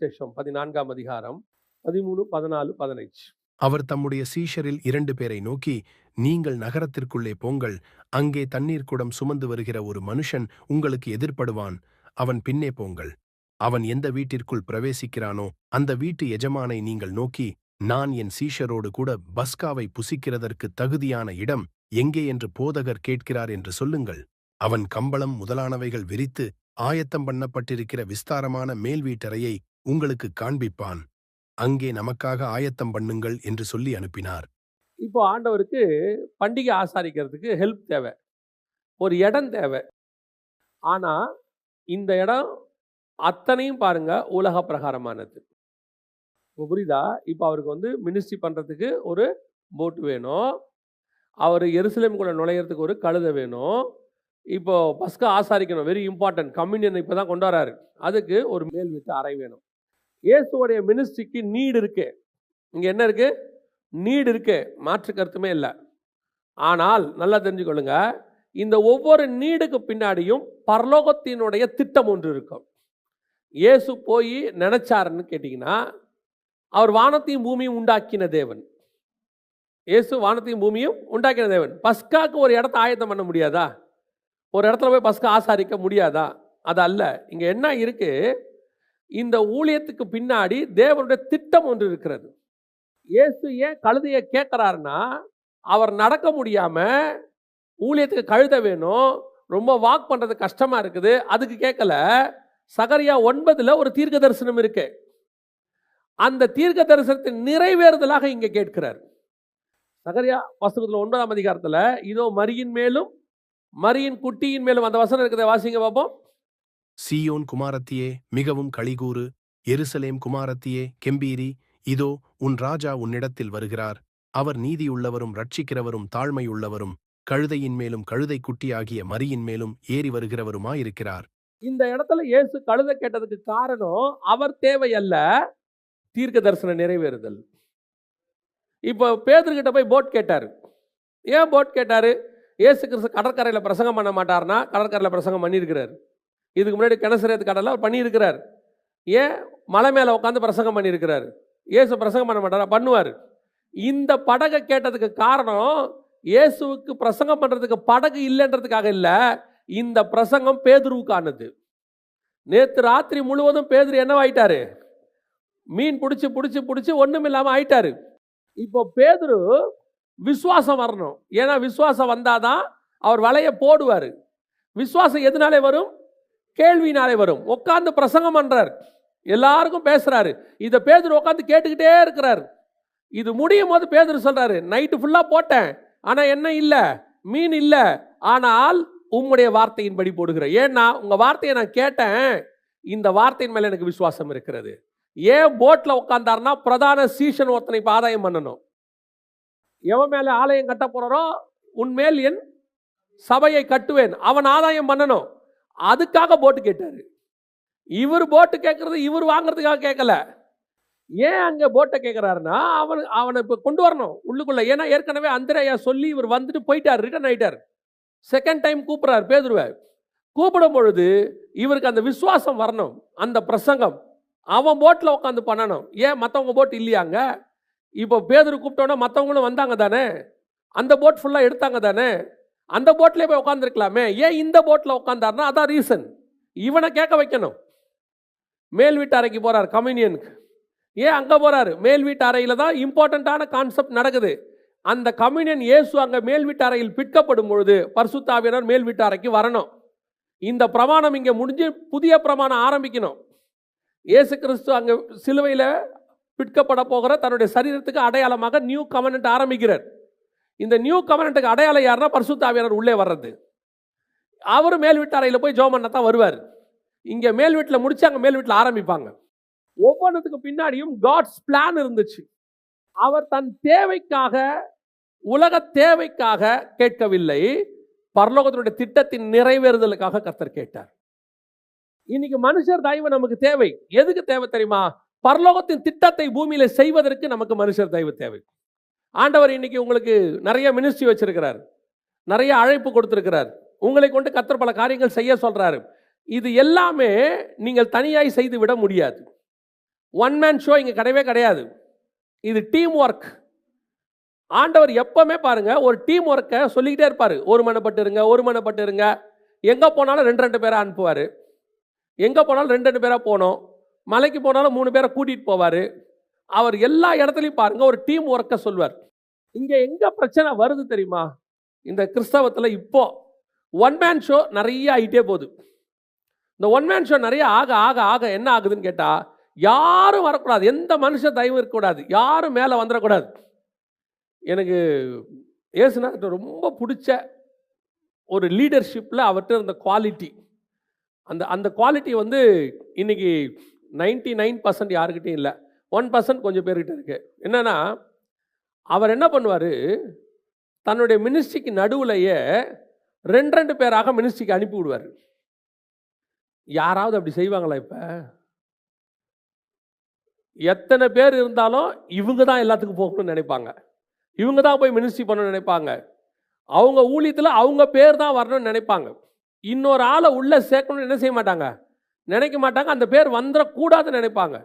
சேஷம் 14ஆம் அதிகாரம் 13, 14, 15. அவர் தம்முடைய சீஷரில் 2 பேரை நோக்கி, நீங்கள் நகரத்திற்குள்ளே போங்கள், அங்கே தண்ணீர் குடம் சுமந்து வருகிற ஒரு மனுஷன் உங்களுக்கு எதிர்ப்படுவான், அவன் பின்னே போங்கள். அவன் எந்த வீட்டிற்குள் பிரவேசிக்கிறானோ அந்த வீட்டு எஜமானை நீங்கள் நோக்கி, நான் என் சீஷரோடு கூட பஸ்காவை புசிக்கிறதற்கு தகுதியான இடம் எங்கே என்று போதகர் கேட்கிறார் என்று சொல்லுங்கள். அவன் கம்பளம் முதலானவைகள் விரித்து ஆயத்தம் பண்ணப்பட்டிருக்கிற விஸ்தாரமான மேல் வீட்டறையை உங்களுக்கு காண்பிப்பான். அங்கே நமக்காக ஆயத்தம் பண்ணுங்கள் என்று சொல்லி அனுப்பினார். இப்போ ஆண்டவருக்கு பண்டிகை ஆசாரிக்கிறதுக்கு ஹெல்ப் தேவை, ஒரு இடம் தேவை. ஆனா இந்த இடம் அத்தனையும் பாருங்க உலக பிரகாரமானது. இப்போ புரியுதா? இப்போ அவருக்கு மினிஸ்ட்ரி பண்றதுக்கு ஒரு போட் வேணும், அவர் எருசலேமுக்குள்ள நுழையிறதுக்கு ஒரு கழுதை வேணும், இப்போ பஸ்கா ஆசாரிக்கணும், வெரி இம்பார்ட்டன்ட், கம்யூனியன் இப்போ தான் கொண்டு வராரு, அதுக்கு ஒரு மேல் வீட்டு அறை வேணும். இயேசுவோடைய மினிஸ்ட்ரிக்கு நீடு இருக்கு. இங்க என்ன இருக்கு? நீடு இருக்கு, மாற்று கருத்துமே இல்லை. ஆனால் நல்லா தெரிஞ்சுக்கொள்ளுங்க, இந்த ஒவ்வொரு நீடுக்கு பின்னாடியும் பரலோகத்தினுடைய திட்டம் ஒன்று இருக்கும். இயேசு போய் நினைச்சாருன்னு கேட்டீங்கன்னா, அவர் வானத்தையும் பூமியும் உண்டாக்கின தேவன். இயேசு வானத்தையும் பூமியும் உண்டாக்கின தேவன். பஸ்காக்கு ஒரு இடத்த ஆயத்தம் பண்ண முடியாதா? ஒரு இடத்துல போய் பஸ்கா ஆசாரிக்க முடியாதா? அது அல்ல. இங்க என்ன இருக்கு? இந்த ஊழியத்துக்கு பின்னாடி தேவனுடைய திட்டம் ஒன்று இருக்கிறது. இயேசு ஏன் கழுதையை கேட்கிறாருன்னா, அவர் நடக்க முடியாம ஊழியத்துக்கு கழுதை வேணும், ரொம்ப வாக் பண்றது கஷ்டமா இருக்குது, அதுக்கு கேட்கல. சகரியா 9 ஒரு தீர்க்க தரிசனம் இருக்கு. அந்த தீர்க்க தரிசனத்தின் நிறைவேறுதலாக இங்க கேட்கிறார். சகரியா புத்தகத்துல 9ஆம் அதிகாரத்துல, இதோ மரியின் மேலும் மரியின் குட்டியின் மேலும், அந்த வசனம் இருக்குது, வாசிங்க பாப்போம். சீயோன் குமாரத்தியே மிகவும் களிகூறு, எருசலேம் குமாரத்தியே கெம்பீரி, இதோ உன் ராஜா உன்னிடத்தில் வருகிறார், அவர் நீதியுள்ளவரும் ரட்சிக்கிறவரும் தாழ்மையுள்ளவரும் கழுதையின் மேலும் கழுதை குட்டியாகிய மரியின் மேலும் ஏறி வருகிறவருமாயிருக்கிறார். இந்த இடத்துல இயேசு கழுதை கேட்டதுக்கு காரணம் அவர் தேவை அல்ல, தீர்க்க தரிசன நிறைவேறுதல். இப்போ பேதுருகிட்ட போய் போட் கேட்டாரு. ஏன் போட் கேட்டாரு? இயேசு கிறிஸ்து கடற்கரையில் பிரசங்கம் பண்ண மாட்டார்னா கடற்கரையில் பிரசங்கம் பண்ணியிருக்கிறார். இதுக்கு முன்னாடி கெனசரேத்து கடலில் அவர் பண்ணியிருக்கிறார். ஏன் மலை மேலே உட்காந்து பிரசங்கம் பண்ணியிருக்கிறார்? இயேசு பிரசங்கம் பண்ண மாட்டாரா? பண்ணுவார். இந்த படகை கேட்டதுக்கு காரணம் இயேசுவுக்கு பிரசங்கம் பண்ணுறதுக்கு படகு இல்லைன்றதுக்காக இல்லை, இந்த பிரசங்கம் பேதுருவுக்கானது. நேற்று ராத்திரி முழுவதும் பேதுரு என்னவாயிட்டாரு? மீன் பிடிச்சி பிடிச்சி பிடிச்சி ஒன்றும் இல்லாமல் ஆயிட்டாரு. இப்போ பேதுரு விசுவாசம் வரணும். ஏன்னா விசுவாசம் வந்தாதான் அவர் வலையை போடுவார். விசுவாசம் எதனாலே வரும்? கேள்வினாலே வரும். உட்காந்து பிரசங்கம் பண்றார், எல்லாருக்கும் பேசுறாரு, இதை பேதுரு உட்காந்து கேட்டுக்கிட்டே இருக்கிறார். இது முடியும் போது பேதுரு சொல்றாரு, நைட்டு ஃபுல்லா போட்டேன், ஆனா என்ன இல்லை, மீன் இல்லை, ஆனால் உம்முடைய வார்த்தையின்படி போடுகிறேன். ஏன்னா உங்க வார்த்தையை நான் கேட்டேன், இந்த வார்த்தையின் மேல எனக்கு விசுவாசம் இருக்கிறது. ஏன் போட்ல உட்கார்ந்தாருன்னா, பிரதான சீஷன் ஒருத்தனை இப்ப ஆதாயம் பண்ணணும். எவன் மேல ஆலயம் கட்ட போறாரோ உன்மேல் என் சபையை கட்டுவேன், அவன் ஆதாயம் பண்ணணும். அதுக்காக போட்டு கேட்டாரு. இவர் போட்டு கேட்கறது இவர் வாங்குறதுக்காக கேட்கல. ஏன் அங்க போட்டை கேட்கிறாருன்னா, அவனை இப்ப கொண்டு வரணும் உள்ளுக்குள்ள. ஏன்னா ஏற்கனவே அந்திரேயா சொல்லி இவர் வந்துட்டு போயிட்டார், ரிட்டர்ன் ஆயிட்டார். செகண்ட் டைம் கூப்பிடுறாரு பேதுருவை. கூப்பிடும் பொழுது இவருக்கு அந்த விசுவாசம் வரணும், அந்த பிரசங்கம் அவன் போட்டில் உட்காந்து பண்ணணும். ஏன் மற்றவங்க போட் இல்லையாங்க? இப்போ பேதுரு கூப்பிட்டோன்னா மற்றவங்களும் வந்தாங்க தானே, அந்த போட் ஃபுல்லாக எடுத்தாங்க தானே, அந்த போட்லேயே போய் உட்காந்துருக்கலாமே. ஏன் இந்த போட்டில் உட்காந்தாருன்னா அதான் ரீசன். இவனை கேட்க வைக்கணும். மேல் வீட்டு அறைக்கு போறார் கம்யூனியனுக்கு. ஏன் அங்கே போறாரு? மேல் வீட்டு அறையில் தான் இம்பார்ட்டண்ட்டான கான்செப்ட் நடக்குது. அந்த கம்யூனியன் இயேசு அங்கே மேல் வீட்டு அறையில் பிற்கப்படும் பொழுது பரிசுத்த ஆவியானவர் மேல் வீட்டு அறைக்கு வரணும். இந்த பிரமாணம் இங்கே முடிஞ்சு புதிய பிரமாணம் ஆரம்பிக்கணும். இயேசு கிறிஸ்து அங்கே சிலுவையில் பிற்கப்பட போகிற தன்னுடைய சரீரத்துக்கு அடையாளமாக நியூ கவர்னன்ட் ஆரம்பிக்கிறார். இந்த நியூ கவர்னன்ட்டுக்கு அடையாளம் யாருன்னா பரிசுத்த ஆவியானவர் உள்ளே வர்றது. அவர் மேல் வீட்டு அறையில் போய் ஜெபம் பண்ண தான் வருவார். இங்கே மேல் வீட்டில் முடிச்சு அங்கே மேல் வீட்டில் ஆரம்பிப்பாங்க. ஒவ்வொன்றுத்துக்கு பின்னாடியும் காட்ஸ் பிளான் இருந்துச்சு. அவர் தன் தேவைக்காக, உலக தேவைக்காக கேட்கவில்லை, பரலோகத்தினுடைய திட்டத்தின் நிறைவேறுதலுக்காக கர்த்தர் கேட்டார். இன்னைக்கு மனுஷர் தயவு நமக்கு தேவை. எதுக்கு தேவை தெரியுமா? பரலோகத்தின் திட்டத்தை பூமியில செய்வதற்கு நமக்கு மனுஷர் தயவு தேவை. ஆண்டவர் இன்னைக்கு உங்களுக்கு நிறைய மினிஸ்ட்ரி வச்சிருக்கிறார், நிறைய அழைப்பு கொடுத்திருக்கிறார், உங்களை கொண்டு கர்த்தர் பல காரியங்கள் செய்ய சொல்றாரு. இது எல்லாமே நீங்கள் தனியாய் செய்து விட முடியாது. ஒன் மேன் ஷோ இங்கே கிடையவே கிடையாது. இது டீம் ஒர்க். ஆண்டவர் எப்பவுமே பாருங்க ஒரு டீம் ஒர்க்கை சொல்லிக்கிட்டே இருப்பார். ஒருமனப்பட்டு இருங்க, ஒருமனப்பட்டு இருங்க. எங்கே போனாலும் 2 பேரை அனுப்புவார். எங்கே போனாலும் 2 பேராக போனோம். மலைக்கு போனாலும் 3 பேரை கூட்டிகிட்டு போவார். அவர் எல்லா இடத்துலையும் பாருங்க ஒரு டீம் ஒர்க்கை சொல்வார். இங்கே எங்கே பிரச்சனை வருது தெரியுமா? இந்த கிறிஸ்தவத்தில் இப்போ ஒன் மேன் ஷோ நிறைய ஆகிட்டே போகுது. இந்த ஒன் மேன் ஷோ நிறைய ஆக ஆக ஆக என்ன ஆகுதுன்னு கேட்டால், யாரும் வரக்கூடாது, எந்த மனுஷ தயவும் இருக்கக்கூடாது, யாரும் மேலே வந்துடக்கூடாது. எனக்கு ஏசுநாதர்கிட்ட ரொம்ப பிடிச்ச ஒரு லீடர்ஷிப்பில் அவர்கிட்ட இருந்த குவாலிட்டி, அந்த குவாலிட்டி வந்து இன்னைக்கு 99% யாருக்கிட்டையும் இல்லை, 1% கொஞ்சம் பேர்கிட்ட இருக்கு. என்னன்னா, அவர் என்ன பண்ணுவார், தன்னுடைய மினிஸ்ட்ரிக்கு நடுவுலையே 2 பேராக மினிஸ்ட்ரிக்கு அனுப்பி விடுவார். யாராவது அப்படி செய்வாங்களா? இப்போ எத்தனை பேர் இருந்தாலும் இவங்க தான் எல்லாத்துக்கும் போகணும்னு நினைப்பாங்க, இவங்க தான் போய் மினிஸ்ட்ரி பண்ணணும்னு நினைப்பாங்க, அவங்க ஊழியத்தில் அவங்க பேர் தான் வரணும்னு நினைப்பாங்க. இன்னொரு ஆளை உள்ளே சேர்க்கணும்னு என்ன செய்ய மாட்டாங்க, நினைக்க மாட்டாங்க. அந்த பேர் வந்துடக்கூடாதுன்னு நினைப்பாங்க.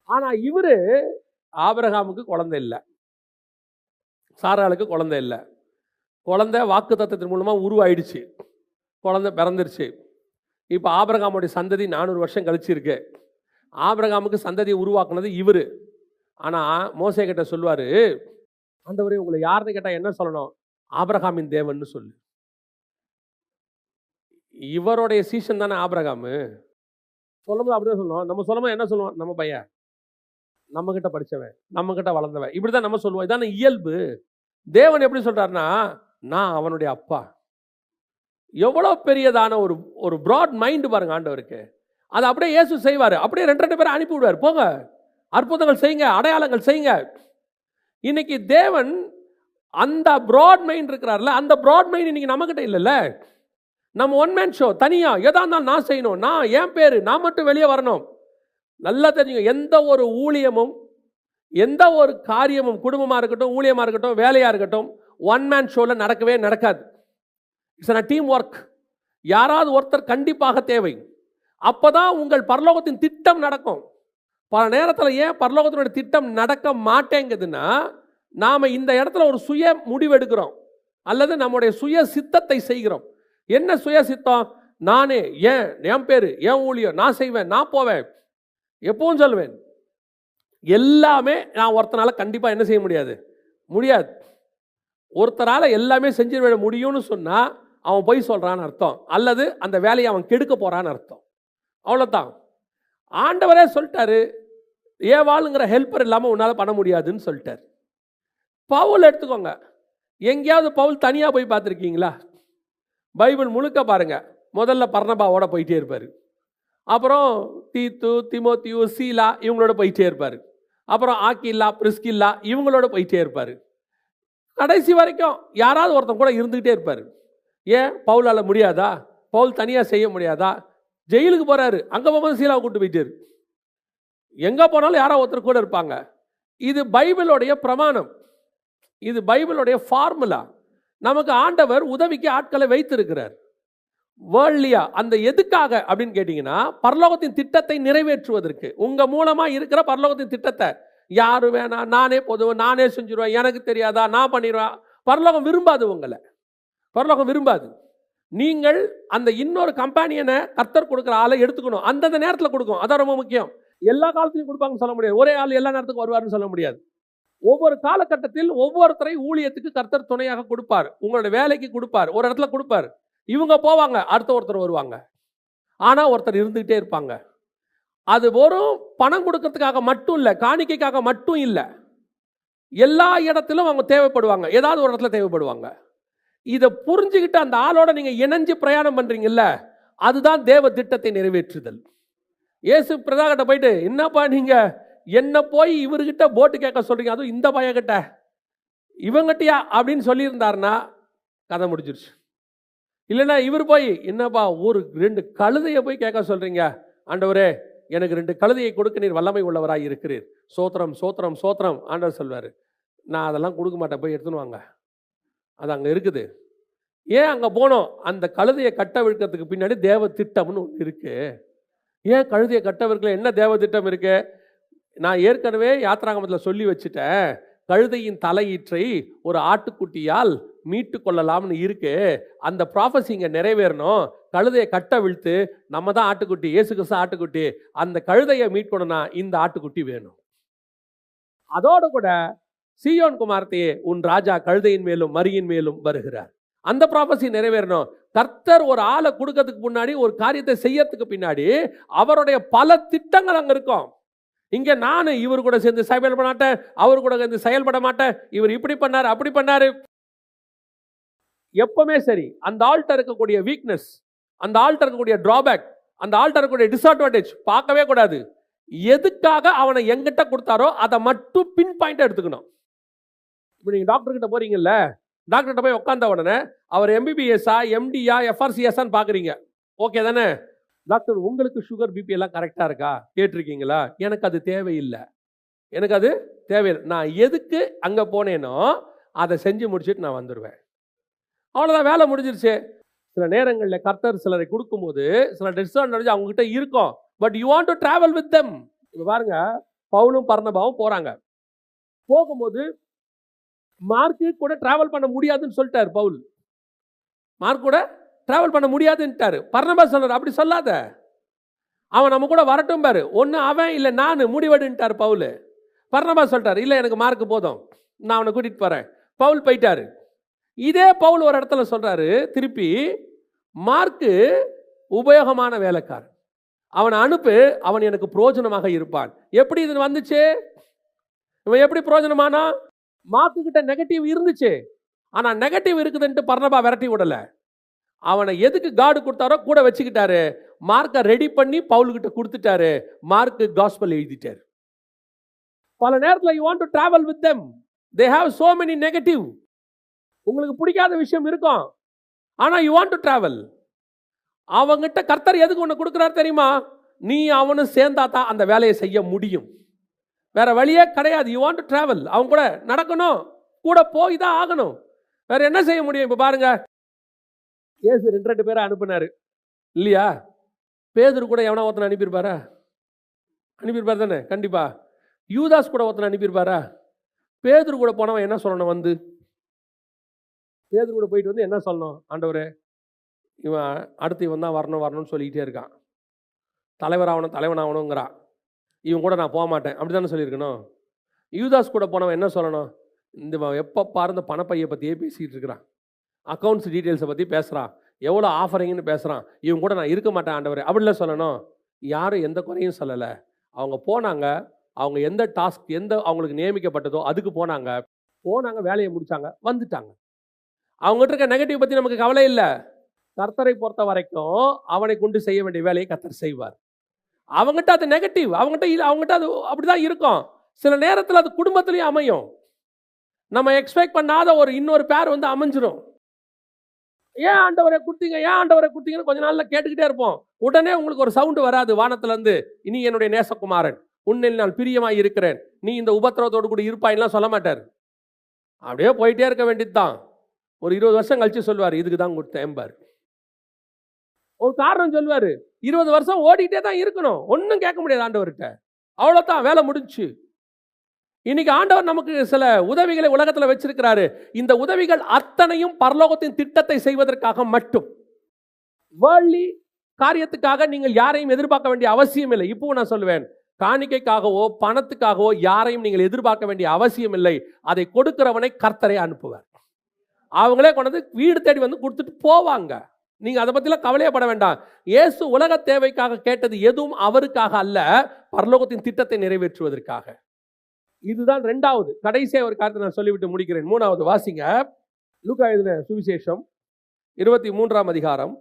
ஆனால் இவர் ஆபிரகாமுக்கு குழந்தை இல்லை, சாராளுக்கு குழந்தை இல்லை. குழந்தை வாக்கு தத்தத்தின் மூலமாக உருவாயிடுச்சு, குழந்தை பிறந்துருச்சு. இப்போ ஆபிரகாமுடைய சந்ததி 400 வருஷம் கழிச்சு இருக்கு. ஆபிரகாமுக்கு சந்ததியை உருவாக்குனது இவர். ஆனால் மோசே கிட்ட சொல்லுவார், ஆண்டவரே உங்களை யாருன்னு கேட்டால் என்ன சொல்லணும்? ஆபிரகாமின் தேவன்னு சொல்லு. இவருடைய சீசன் தானே ஆபிரகாமு. சொல்லும்போது அப்படிதான் சொல்லணும். நம்ம சொல்லும்போது என்ன சொல்லுவோம்? நம்ம பையன், நம்ம கிட்ட படித்தவன், நம்ம கிட்ட வளர்ந்தவன், இப்படி தான் நம்ம சொல்லுவோம். இதான இயல்பு. தேவன் எப்படி சொல்றாருன்னா, நான் அவனுடைய அப்பா. எவ்வளோ பெரியதான ஒரு ப்ராட் மைண்டு பாருங்க ஆண்டவருக்கு. அதை அப்படியே இயேசு செய்வார். அப்படியே 2 பேரை அனுப்பி விடுவார், போங்க அற்புதங்கள் செய்யுங்க, அடையாளங்கள் செய்யுங்க. இன்னைக்கு தேவன் அந்த ப்ராட் மைண்ட் இருக்கிறார்ல, அந்த ப்ராட் மைண்ட் இன்னைக்கு நம்மகிட்ட இல்லைல்ல. நம்ம ஒன் மேன் ஷோ, தனியா எதா இருந்தாலும் நான் செய்யணும், நான் என் பேர், நான் மட்டும் வெளியே வரணும். நல்லா தெரிஞ்சுங்க, எந்த ஒரு ஊழியமும் எந்த ஒரு காரியமும், குடும்பமாக இருக்கட்டும், ஊழியமாக இருக்கட்டும், வேலையாக இருக்கட்டும், ஒன் மேன் ஷோவில் நடக்கவே நடக்காது. It's a team work. யாராவது ஒருத்தர் கண்டிப்பாக தேவை. அப்போதான் உங்கள் பரலோகத்தின் திட்டம் நடக்கும். பல நேரத்தில் ஏன் பரலோகத்தினுடைய திட்டம் நடக்க மாட்டேங்குதுன்னா, நாம் இந்த இடத்துல ஒரு சுய முடிவெடுக்கிறோம், அல்லது நம்முடைய சுய சித்தத்தை செய்கிறோம். என்ன சுய சித்தம்? நானே, என் பேர், என் ஊழியம், நான் செய்வேன், நான் போவேன், எப்பவும் சொல்லுவேன். எல்லாமே நான் ஒருத்தனால கண்டிப்பாக என்ன செய்ய முடியாது, முடியாது. ஒருத்தரால் எல்லாமே செஞ்சிட முடியும்னு சொன்னால் அவன் பொய் சொல்கிறான்னு அர்த்தம், அல்லது அந்த வேலையை அவன் கெடுக்க போகிறான்னு அர்த்தம். அவ்வளோதான். ஆண்டவரே சொல்லிட்டாரு, ஏவாளுங்கிற ஹெல்ப்பர் இல்லாமல் உன்னால் பண்ண முடியாதுன்னு சொல்லிட்டார். பவுல் எடுத்துக்கோங்க. எங்கேயாவது பவுல் தனியாக போய் பார்த்துருக்கீங்களா? பைபிள் முழுக்க பாருங்க. முதல்ல பர்னபாவோட போயிட்டே இருப்பார், அப்புறம் தீத்து, திமோத்தியு, சீலா இவங்களோட போயிட்டே இருப்பார், அப்புறம் ஆக்கில்லா, பிரிஸ்கில்லா இவங்களோட போயிட்டே இருப்பார். கடைசி வரைக்கும் யாராவது ஒருத்தன் கூட இருந்துக்கிட்டே இருப்பார். ஏன் பவுலால் முடியாதா? பவுல் தனியாக செய்ய முடியாதா? ஜெயிலுக்கு போகிறாரு, அங்கே போகும்போது சீலாவை கூப்பிட்டு போயிட்டாரு. எங்கே போனாலும் யாரோ ஒருத்தர் கூட இருப்பாங்க. இது பைபிளுடைய பிரமாணம், இது பைபிளுடைய ஃபார்முலா. நமக்கு ஆண்டவர் உதவிக்கு ஆட்களை வைத்திருக்கிறார். வேர்ல்ட்லியா அந்த எதுக்காக அப்படின்னு கேட்டிங்கன்னா, பரலோகத்தின் திட்டத்தை நிறைவேற்றுவதற்கு. உங்கள் மூலமாக இருக்கிற பரலோகத்தின் திட்டத்தை யாரு வேணாம், நானே போதும், நானே செஞ்சுருவேன், எனக்கு தெரியாதா, நான் பண்ணிடுவேன். பரலோகம் விரும்பாது, உங்களை பரலோகம் விரும்பாது. நீங்கள் அந்த இன்னொரு கம்பெனியனை கர்த்தர் கொடுக்குற ஆளை எடுத்துக்கணும், அந்தந்த நேரத்தில் கொடுக்கும். அதான் ரொம்ப முக்கியம். எல்லா காலத்திலையும் கொடுப்பாங்கன்னு சொல்ல முடியாது, ஒரே ஆள் எல்லா நேரத்துக்கும் வருவார்னு சொல்ல முடியாது. ஒவ்வொரு காலகட்டத்தில் ஒவ்வொருத்தரை ஊழியத்துக்கு கர்த்தர் துணையாக கொடுப்பார், உங்களுடைய வேலைக்கு கொடுப்பார், ஒரு இடத்துல கொடுப்பார். இவங்க போவாங்க, அடுத்த ஒருத்தர் வருவாங்க. ஆனால் ஒருத்தர் இருந்துகிட்டே இருப்பாங்க. அது வெறும் பணம் கொடுக்கறதுக்காக மட்டும் இல்லை, காணிக்கைக்காக மட்டும் இல்லை, எல்லா இடத்திலும் அவங்க தேவைப்படுவாங்க, ஏதாவது ஒரு இடத்துல தேவைப்படுவாங்க. இதை புரிஞ்சுக்கிட்டு அந்த ஆளோட நீங்கள் இணைஞ்சு பிரயாணம் பண்ணுறீங்கல்ல, அதுதான் தேவ திட்டத்தை நிறைவேற்றுதல். இயேசு பிரதாகிட்ட போயிட்டு, என்னப்பா நீங்கள் என்ன போய் இவர்கிட்ட போட்டு கேட்க சொல்கிறீங்க, அதுவும் இந்த பையன்கிட்ட, இவங்கிட்டயா அப்படின்னு சொல்லியிருந்தாருன்னா கதை முடிஞ்சிருச்சு. இல்லைன்னா இவர் போய், என்னப்பா ஒரு 2 கழுதையை போய் கேட்க சொல்கிறீங்க, ஆண்டவரே எனக்கு 2 கழுதையை கொடுக்க நீர் வல்லமை உள்ளவராக இருக்கிறீர், சோத்திரம் சோத்திரம் சோத்திரம். ஆண்டவர் சொல்வார், நான் அதெல்லாம் கொடுக்க மாட்டேன், போய் எடுத்துன்னு வாங்க, அது அங்கே இருக்குது. ஏன் அங்கே போனோம்? அந்த கழுதையை கட்ட விழுக்கிறதுக்கு பின்னாடி தேவ திட்டம்னு ஒன்று இருக்குது. ஏன் கழுதையை கட்ட விற்கல? என்ன தேவ திட்டம் இருக்கு? நான் ஏற்கனவே யாத்ராகமத்தில் சொல்லி வச்சுட்டேன், கழுதையின் தலையீற்றை ஒரு ஆட்டுக்குட்டியால் மீட்டு கொள்ளலாம்னு இருக்கு. அந்த ப்ராஃபஸி இங்கே நிறைவேறணும். கழுதையை கட்ட விழுத்து, நம்ம தான் ஆட்டுக்குட்டி, இயேசு கிறிஸ்து ஆட்டுக்குட்டி, அந்த கழுதையை மீட்கணும்னா இந்த ஆட்டுக்குட்டி வேணும். அதோடு கூட சீயோன் குமார்த்தியே, உன் ராஜா கழுதையின் மேலும் மரியின் மேலும் வருகிறார். அந்த ப்ராஃபஸி நிறைவேறணும். கர்த்தர் ஒரு ஆளை கொடுக்கறதுக்கு முன்னாடி, ஒரு காரியத்தை செய்யறதுக்கு பின்னாடி அவருடைய பல திட்டங்கள் அங்க இருக்கும். இங்க நான் இவர் கூட சேர்ந்து செயல்பட மாட்டேன், அவர் கூட சேர்ந்து செயல்பட மாட்டேன், இவர் இப்படி பண்ணாரு அப்படி பண்ணாரு. எப்பவுமே சரி, அந்த ஆள்கிட்ட இருக்கக்கூடிய வீக்னஸ், அந்த ஆள்கிட்ட இருக்கக்கூடிய டிராபேக், அந்த ஆள்கிட்ட இருக்கக்கூடிய டிஸ்அட்வான்டேஜ் பார்க்கவே கூடாது. எதுக்காக அவனை எங்கிட்ட கொடுத்தாரோ அதை மட்டும் பின் பாயிண்ட் எடுத்துக்கணும். இப்போ நீங்க டாக்டர் கிட்ட போறீங்கல்ல, டாக்டர் கிட்ட போய் உட்கார்ந்த உடனே அவர் எம்பிபிஎஸ்ஆ எம்டியா எஃப்ஆர்சிஎஸ்ஆன்னு பாக்குறீங்க, ஓகே தானே? டாக்டர் உங்களுக்கு சுகர் பிபி எல்லாம் கரெக்டா இருக்கா கேட்டிருக்கீங்களா? எனக்கு அது தேவையில்லை, எனக்கு அது தேவையில்லை. நான் எதுக்கு அங்க போனேனோ அதை செஞ்சு முடிச்சுட்டு நான் வந்துடுவேன். அவ்வளோதான், வேலை முடிஞ்சிருச்சு. சில நேரங்களில் கர்த்தர் சிலரை கொடுக்கும்போது சில டிஸ்அட்வான்டேஜ் அவங்க கிட்ட இருக்கும். But you want to travel with them. இப்போ பாருங்க, பவுலும் பர்னபாவும் போறாங்க. போகும்போது மார்க்கு கூட டிராவல் பண்ண முடியாதுன்னு சொல்லிட்டாரு பவுல். மார்க் கூட டிராவல் பண்ண முடியாதுன்ட்டாரு. பர்னபா சொல்றாரு, அப்படி சொல்லாத, அவன் நம்ம கூட வரட்டும் பாரு, ஒன்று அவன் இல்லை நான் முடிவெடுன்ட்டார் பவுல். பர்னபா சொல்லிட்டாரு, இல்லை எனக்கு மார்க்கு போதும், நான் அவனை கூட்டிட்டு போறேன். பவுல் போயிட்டாரு. இதே பவுல் ஒரு இடத்துல சொல்றாரு திருப்பி, மார்க்கு உபயோகமான வேலைக்காரன், அவனை அனுப்பு, அவன் எனக்கு பிரயோஜனமாக இருப்பான். எப்படி இது வந்துச்சு? இவன் எப்படி பிரயோஜனமானா? மார்க்கு கிட்ட நெகட்டிவ் இருந்துச்சு, ஆனா நெகட்டிவ் இருக்குதுன்ட்டு பர்னபா விரட்டி விடல. அவனை எதுக்கு காடு கொடுத்தாரோ கூட வச்சுக்கிட்டாரு. மார்க்கை ரெடி பண்ணி பவுல்கிட்ட கொடுத்துட்டாரு. மார்க்கு காஸ்பல் எழுதிட்டாரு. பல நேரத்தில் you want to travel with them, they have so many negative. உங்களுக்கு பிடிக்காத விஷயம் இருக்கும், ஆனா யூ வாண்ட் டு டிராவல். அவங்கிட்ட கர்த்தர் எதுக்கு ஒன்று கொடுக்குறாரு தெரியுமா? நீ அவனும் சேர்ந்தா தான் அந்த வேலையை செய்ய முடியும், வேற வழியே கிடையாது. யூ வாண்ட் டு டிராவல், அவங்க கூட நடக்கணும், கூட போய் தான் ஆகணும், வேற என்ன செய்ய முடியும்? இப்போ பாருங்க, இயேசு 2 பேரை அனுப்புனாரு இல்லையா? பேதுரு கூட எவனா ஒருத்தனை அனுப்பியிருப்பாரா? அனுப்பியிருப்பார் தானே? கண்டிப்பா. யூதாஸ் கூட ஒருத்தனை அனுப்பியிருப்பாரா? பேதுரு கூட போனவன் என்ன சொல்லணும்? வந்து பேதுரு கூட போயிட்டு வந்து என்ன சொல்லணும்? ஆண்டவரே, இவன் அடுத்து இவன் தான் வரணும் வரணும்னு சொல்லிக்கிட்டே இருக்கான், தலைவனாகணுங்கிறான், இவன் கூட நான் போக மாட்டேன், அப்படி தானே சொல்லியிருக்கணும். யூதாஸ் கூட போனவன் என்ன சொல்லணும்? இந்த எப்போ பாருந்த பணப்பையை பற்றியே பேசிகிட்டு இருக்கிறான், அக்கௌண்ட்ஸ் டீட்டெயில்ஸை பற்றி பேசுகிறான், எவ்வளோ ஆஃபரிங்னு பேசுகிறான், இவன் கூட நான் இருக்க மாட்டேன் ஆண்டவரே அப்படிலாம் சொல்லணும். யாரும் எந்த குறையும் சொல்லலை. அவங்க போனாங்க, அவங்க எந்த டாஸ்க், எந்த அவங்களுக்கு நியமிக்கப்பட்டதோ அதுக்கு போனாங்க, வேலையை முடித்தாங்க, வந்துட்டாங்க. அவங்ககிட்ட இருக்க நெகட்டிவ் பற்றி நமக்கு கவலை இல்லை. கர்த்தரை பொறுத்த வரைக்கும் அவனை கொண்டு செய்ய வேண்டிய வேலையை கர்த்தர் செய்வார். அவங்ககிட்ட அது நெகட்டிவ், அவங்ககிட்ட அது அப்படிதான் இருக்கும். சில நேரத்தில் அது குடும்பத்திலையும் அமையும். நம்ம எக்ஸ்பெக்ட் பண்ணாத ஒரு இன்னொரு பேர் வந்து அமைஞ்சிரும். ஏன் ஆண்டவரை கொடுத்தீங்க, ஏன் ஆண்டவரை கொடுத்தீங்கன்னு கொஞ்ச நாள்ல கேட்டுக்கிட்டே இருப்போம். உடனே உங்களுக்கு ஒரு சவுண்டு வராது வானத்துல இருந்து, இனி என்னுடைய நேசகுமாரன், உன்னில் நான் பிரியமாய் இருக்கிறேன், நீ இந்த உபத்திரவத்தோடு கூட இருப்பாயின்லாம் சொல்ல மாட்டார். அப்படியே போயிட்டே இருக்க வேண்டியது தான். ஒரு 20 வருஷம் கழிச்சு சொல்லுவார், இதுக்கு தான் கொடுத்தேன் பார். ஒரு காரணம் சொல்லுவாரு, 20 வருஷம் ஓடிட்டே தான் இருக்கணும், ஒன்றும் கேட்க முடியாது ஆண்டவர்கிட்ட, அவ்வளோதான், வேலை முடிஞ்சு. இன்னைக்கு ஆண்டவர் நமக்கு சில உதவிகளை உலகத்தில் வச்சிருக்கிறாரு. இந்த உதவிகள் அத்தனையும் பரலோகத்தின் திட்டத்தை செய்வதற்காக மட்டும். வேர்ல்ட்லி காரியத்துக்காக நீங்கள் யாரையும் எதிர்பார்க்க வேண்டிய அவசியம் இல்லை. இப்போ நான் சொல்லுவேன், காணிக்கைக்காகவோ பணத்துக்காகவோ யாரையும் நீங்கள் எதிர்பார்க்க வேண்டிய அவசியம் இல்லை. அதை கொடுக்கிறவனை கர்த்தரை அனுப்புவார். அவங்களே கொண்டு வீடு தேடி வந்து கொடுத்துட்டு போவாங்க. நீங்க அதை பத்திலாம் கவலையப்பட வேண்டாம். இயேசு உலக தேவைக்காக கேட்டது எதுவும் அவருக்காக அல்ல, பரலோகத்தின் திட்டத்தை நிறைவேற்றுவதற்காக. இதுதான் 2வது கடைசியா ஒரு காரியத்தை நான் சொல்லிவிட்டு முடிக்கிறேன். 3வது வாசிங்க. லூக்கா எழுதின சுவிசேஷம் 23ஆம் அதிகாரம்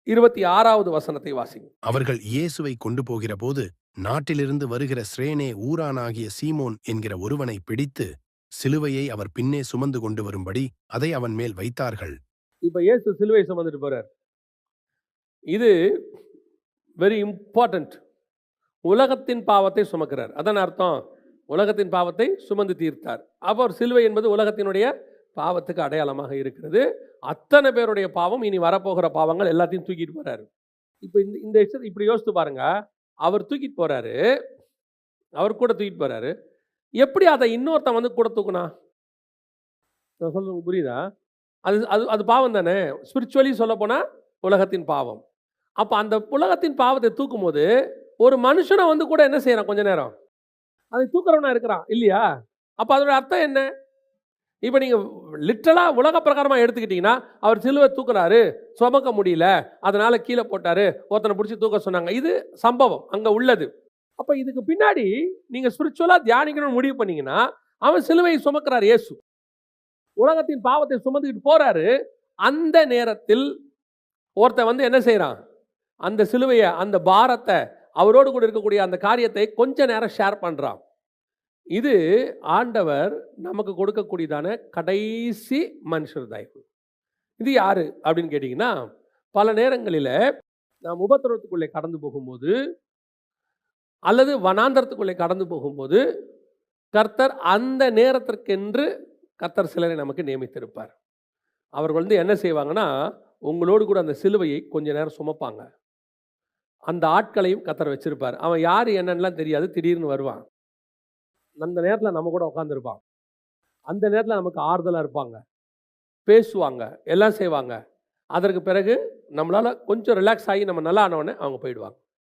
26வது வசனத்தை வாசிங்க. அவர்கள் இயேசுவை கொண்டு போகிற போது நாட்டிலிருந்து வருகிற சிரேனே ஊரானாகிய சீமோன் என்கிற ஒருவனை பிடித்து சிலுவையை அவர் பின்னே சுமந்து கொண்டு வரும்படி அதை அவன் மேல் வைத்தார்கள். இப்ப இயேசு சிலுவை சுமந்துட்டு போறார். இது வெரி இம்பார்ட்டன்ட். உலகத்தின் பாவத்தை சுமக்கிறார். அதான் அர்த்தம், உலகத்தின் பாவத்தை சுமந்து தீர்த்தார். அப்போ சிலுவை என்பது உலகத்தினுடைய பாவத்துக்கு அடையாளமாக இருக்கிறது. அத்தனை பேருடைய பாவம், இனி வரப்போகிற பாவங்கள் எல்லாத்தையும் தூக்கிட்டு போறாரு. இப்போ இந்த இப்படி யோசித்து பாருங்க, அவர் தூக்கிட்டு போறாரு. அவர் கூட தூக்கிட்டு போறாரு. எப்படி அதை இன்னொருத்தன் வந்து கூட தூக்குனா? நான் சொல்றது புரியுதா? அது அது அது பாவம் தானே. ஸ்பிரிச்சுவலி சொல்லப்போனா உலகத்தின் பாவம். அப்ப அந்த உலகத்தின் பாவத்தை தூக்கும்போது ஒரு மனுஷனை வந்து கூட என்ன செய்யறான் கொஞ்ச நேரம்? அதை தூக்குறவனா இருக்கிறான் இல்லையா? அப்ப அதோட அர்த்தம் என்ன? இப்ப நீங்க லிட்டரலா உலக பிரகாரமா எடுத்துக்கிட்டீங்கன்னா, அவர் சிலுவை தூக்குறாரு, சுமக்க முடியல, அதனால கீழே போட்டாரு, ஒருத்தனை பிடிச்சி தூக்க சொன்னாங்க. இது சம்பவம் அங்க உள்ளது. அப்ப இதுக்கு பின்னாடி நீங்க ஸ்பிரிச்சுவலா தியானிக்கணும்னு முடிவு பண்ணீங்கன்னா, அவன் சிலுவையை சுமக்கிறார் இயேசு. உலகத்தின் பாவத்தை சுமந்துக்கிட்டு போறாரு. அந்த நேரத்தில் ஒருத்தன் வந்து என்ன செய்யறான்? அந்த சிலுவையை, அந்த பாரத்தை, அவரோடு கூட இருக்கக்கூடிய அந்த காரியத்தை கொஞ்ச நேரம் ஷேர் பண்றான். இது ஆண்டவர் நமக்கு கொடுக்கக்கூடியதான கடைசி மனுஷர் தயவு. இது யாரு அப்படின்னு கேட்டீங்கன்னா, பல நேரங்களில் நாம் உபத்திரவத்துக்குள்ளே கடந்து போகும்போது அல்லது வனாந்தரத்துக்குள்ளே கடந்து போகும்போது கர்த்தர் அந்த நேரத்திற்கென்று கர்த்தர் சிலரை நமக்கு நியமித்திருப்பார். அவர்கள் வந்து என்ன செய்வாங்கன்னா, உங்களோடு கூட அந்த சிலுவையை கொஞ்ச நேரம் சுமப்பாங்க. அந்த ஆட்களையும் கர்த்தர் வச்சிருப்பார். அவன் யார் என்னன்னுலாம் தெரியாது, திடீர்னு வருவான். அந்த நேரத்தில் நம்ம கூட உட்காந்துருப்பான். அந்த நேரத்தில் நமக்கு ஆறுதலாக இருப்பாங்க, பேசுவாங்க, எல்லாம் செய்வாங்க. அதற்கு பிறகு நம்மளால் கொஞ்சம் ரிலாக்ஸ் ஆகி நம்ம நல்லா ஆனவொடனே அவங்க போயிடுவாங்க.